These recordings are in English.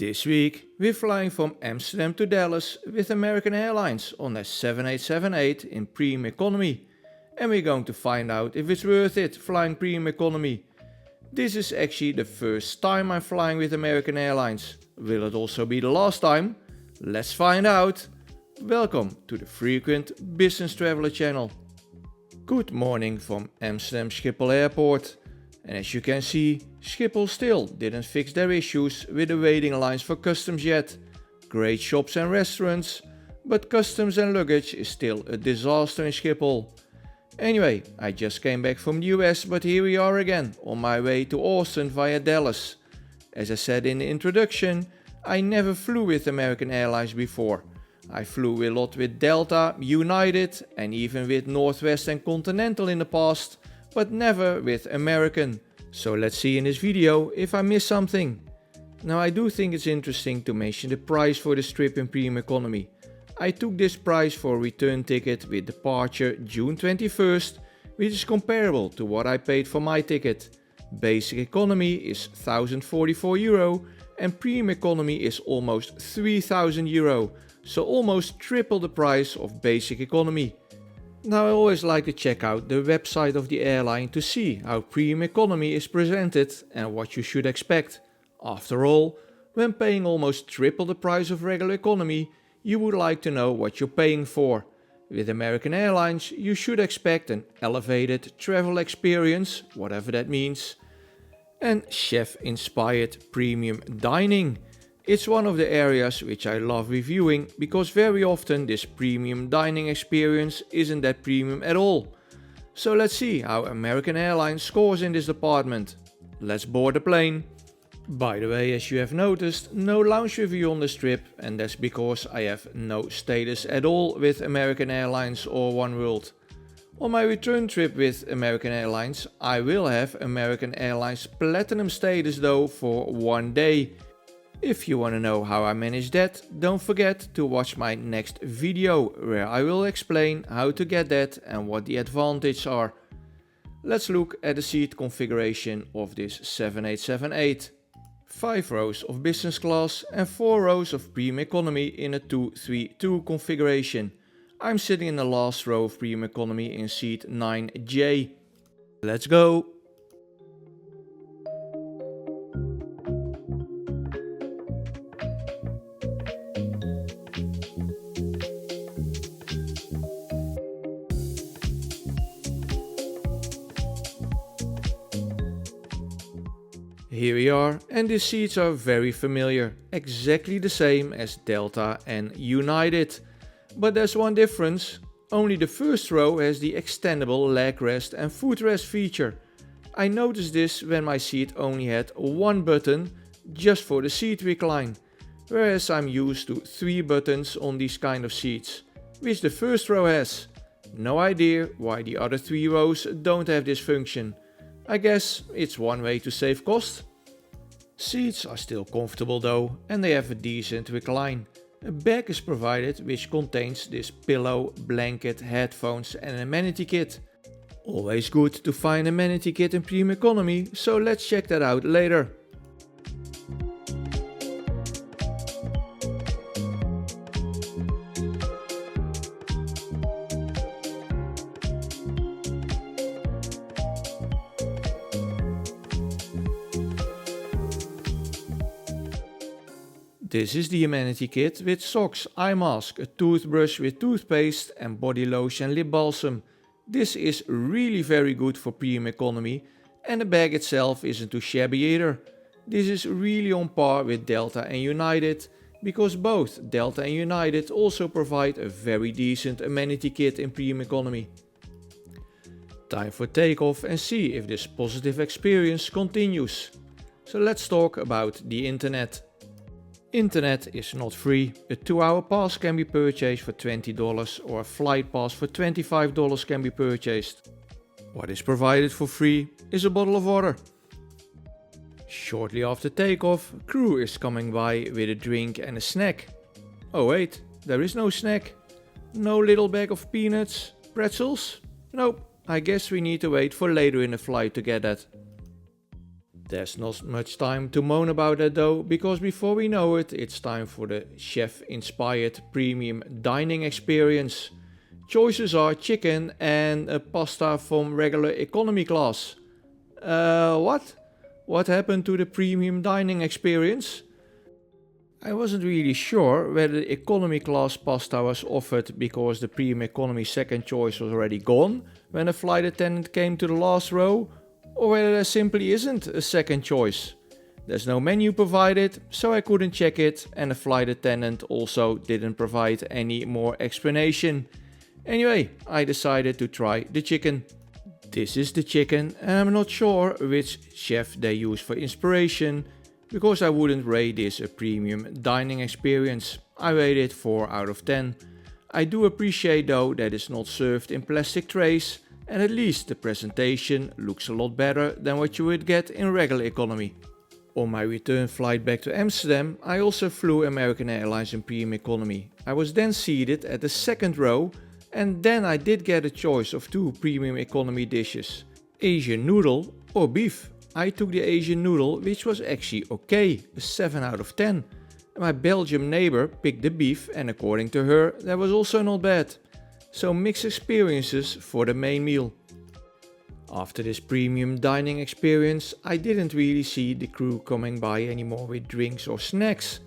This week we're flying from Amsterdam to Dallas with American Airlines on a 7878 in Premium Economy, and we're going to find out if it's worth it flying Premium Economy. This is actually the first time I'm flying with American Airlines. Will it also be the last time? Let's find out! Welcome to the Frequent Business Traveler channel. Good morning from Amsterdam Schiphol Airport. And as you can see, Schiphol still didn't fix their issues with the waiting lines for customs yet. Great shops and restaurants, but customs and luggage is still a disaster in Schiphol. Anyway, I just came back from the US, but here we are again on my way to Austin via Dallas. As I said in the introduction, I never flew with American Airlines before. I flew a lot with Delta, United and even with Northwest and Continental in the past, but never with American. So let's see in this video if I missed something. Now I do think it's interesting to mention the price for this trip in Premium Economy. I took this price for a return ticket with departure June 21st, which is comparable to what I paid for my ticket. Basic Economy is €1,044 and Premium Economy is almost €3,000, so almost triple the price of Basic Economy. Now I always like to check out the website of the airline to see how Premium Economy is presented and what you should expect. After all, when paying almost triple the price of regular economy, you would like to know what you're paying for. With American Airlines, you should expect an elevated travel experience, whatever that means, and chef-inspired premium dining. It's one of the areas which I love reviewing because very often this premium dining experience isn't that premium at all. So let's see how American Airlines scores in this department. Let's board the plane. By the way, as you have noticed, no lounge review on this trip, and that's because I have no status at all with American Airlines or oneworld. On my return trip with American Airlines, I will have American Airlines Platinum status though for 1 day. If you want to know how I manage that, don't forget to watch my next video where I will explain how to get that and what the advantages are. Let's look at the seat configuration of this 7878. 5 rows of business class and 4 rows of premium economy in a 2-3-2 configuration. I'm sitting in the last row of premium economy in seat 9J. Let's go! Here we are, and these seats are very familiar, exactly the same as Delta and United. But there's one difference, only the first row has the extendable leg rest and footrest feature. I noticed this when my seat only had one button, just for the seat recline, whereas I'm used to 3 buttons on these kind of seats, which the first row has. No idea why the other 3 rows don't have this function. I guess it's one way to save cost. Seats are still comfortable though, and they have a decent recline. A bag is provided which contains this pillow, blanket, headphones and an amenity kit. Always good to find an amenity kit in Premium Economy, so let's check that out later. This is the amenity kit with socks, eye mask, a toothbrush with toothpaste and body lotion and lip balsam. This is really very good for Premium Economy, and the bag itself isn't too shabby either. This is really on par with Delta and United, because both Delta and United also provide a very decent amenity kit in Premium Economy. Time for takeoff and see if this positive experience continues. So let's talk about the internet. Internet is not free. A 2-hour pass can be purchased for $20 or a flight pass for $25 can be purchased. What is provided for free is a bottle of water. Shortly after takeoff, crew is coming by with a drink and a snack. Oh wait, there is no snack. No little bag of peanuts, pretzels? Nope, I guess we need to wait for later in the flight to get that. There's not much time to moan about that though, because before we know it, it's time for the chef-inspired premium dining experience. Choices are chicken and a pasta from regular economy class. What? What happened to the premium dining experience? I wasn't really sure whether the economy class pasta was offered because the premium economy second choice was already gone when a flight attendant came to the last row, or whether there simply isn't a second choice. There's no menu provided, so I couldn't check it, and the flight attendant also didn't provide any more explanation. Anyway, I decided to try the chicken. This is the chicken, and I'm not sure which chef they use for inspiration, because I wouldn't rate this a premium dining experience. I rate it 4 out of 10. I do appreciate though that it's not served in plastic trays, and at least the presentation looks a lot better than what you would get in regular economy. On my return flight back to Amsterdam, I also flew American Airlines in Premium Economy. I was then seated at the second row, and then I did get a choice of 2 Premium Economy dishes, Asian noodle or beef. I took the Asian noodle, which was actually okay, a 7 out of 10. My Belgian neighbor picked the beef, and according to her, that was also not bad. So mixed experiences for the main meal. After this premium dining experience, I didn't really see the crew coming by anymore with drinks or snacks.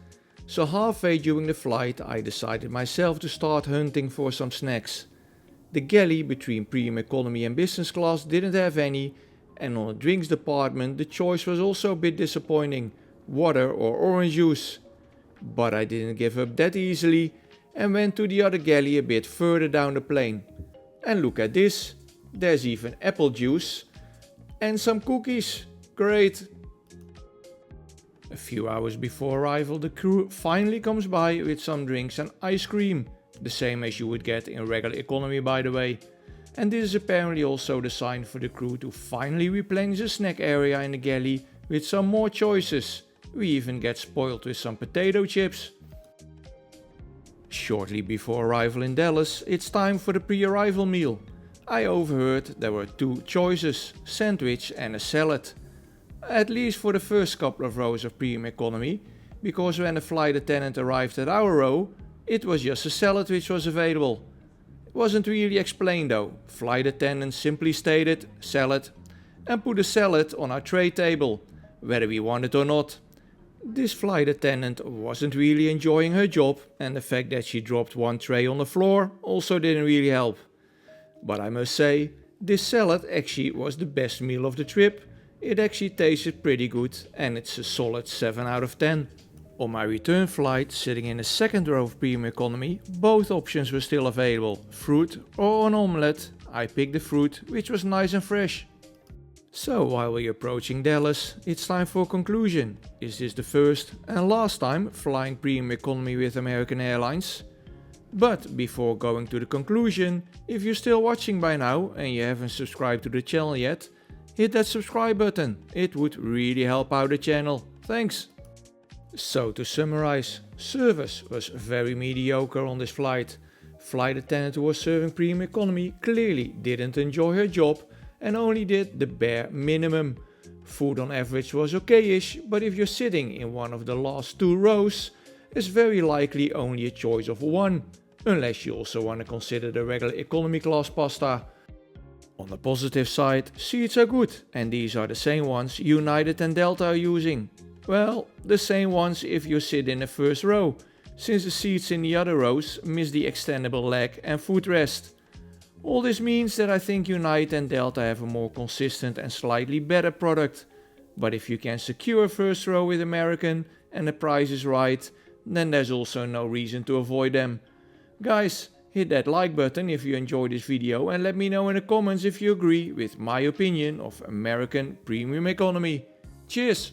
So halfway during the flight, I decided myself to start hunting for some snacks. The galley between premium economy and business class didn't have any, and on the drinks department the choice was also a bit disappointing, water or orange juice. But I didn't give up that easily and went to the other galley a bit further down the plane. And look at this, there's even apple juice and some cookies, great! A few hours before arrival, the crew finally comes by with some drinks and ice cream, the same as you would get in regular economy by the way. And this is apparently also the sign for the crew to finally replenish the snack area in the galley with some more choices. We even get spoiled with some potato chips. Shortly before arrival in Dallas, it's time for the pre-arrival meal. I overheard there were 2 choices, sandwich and a salad. At least for the first couple of rows of premium economy, because when the flight attendant arrived at our row, it was just a salad which was available. Wasn't really explained though. Flight attendant simply stated salad and put a salad on our tray table, whether we want it or not. This flight attendant wasn't really enjoying her job, and the fact that she dropped one tray on the floor also didn't really help. But I must say, this salad actually was the best meal of the trip. It actually tasted pretty good, and it's a solid 7 out of 10. On my return flight, sitting in the second row of premium economy, both options were still available, fruit or an omelette. I picked the fruit, which was nice and fresh. So while we're approaching Dallas, it's time for a conclusion. Is this the first and last time flying premium economy with American Airlines? But before going to the conclusion, if you're still watching by now and you haven't subscribed to the channel yet, hit that subscribe button. It would really help out the channel. Thanks! So to summarize, service was very mediocre on this flight. Flight attendant who was serving premium economy clearly didn't enjoy her job and only did the bare minimum. Food on average was okay-ish, but if you're sitting in one of the last 2 rows, it's very likely only a choice of 1, unless you also want to consider the regular economy class pasta. On the positive side, seats are good, and these are the same ones United and Delta are using. Well, the same ones if you sit in the first row, since the seats in the other rows miss the extendable leg and footrest. All this means that I think United and Delta have a more consistent and slightly better product. But if you can secure first row with American and the price is right, then there's also no reason to avoid them. Guys, hit that like button if you enjoyed this video and let me know in the comments if you agree with my opinion of American Premium Economy. Cheers!